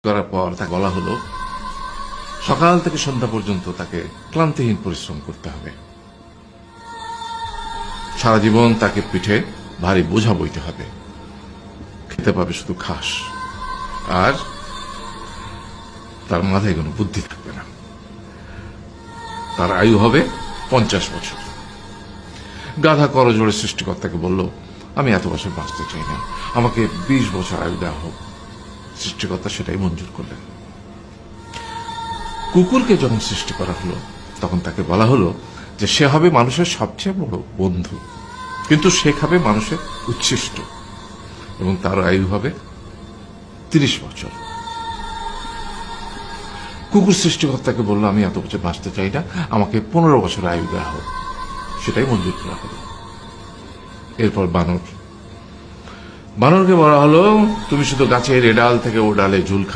করার পর তাকে বলা হলো সকাল থেকে সন্ধ্যা পর্যন্ত তাকে ক্লান্তিহীন পরিশ্রম করতে হবে, সারা জীবন তাকে পিঠে ভারী বোঝা বইতে হবে, খেতে পাবে শুধু ঘাস, আর তার মাথায় কোনো বুদ্ধি থাকবে না। তার আয়ু হবে 50 বছর। গাধা করজোড়ে সৃষ্টিকর্তাকে বলল, আমি এত বছর বাঁচতে চাই না, আমাকে 20 বছর আয়ু দেওয়া হোক। সৃষ্টিকর্তা সেটাই মঞ্জুর করলেন। কুকুরকে যখন সৃষ্টি করা হলো তখন তাকে বলা হলো যে সে হবে মানুষের সবচেয়ে বড় বন্ধু, কিন্তু সে খাবে মানুষের উচ্ছিষ্ট, এবং তার আয়ু হবে 30 বছর। কুকুর সৃষ্টিকর্তাকে বলল, আমি এত বছর বাঁচতে চাই না, আমাকে 15 বছর আয়ু দেওয়া হোক। সেটাই মঞ্জুর করা হলো। এরপর বানরকে বলা হলো, তুমি শুধু গাছের এ ডাল থেকে ও ডালে ঝুল খাবে।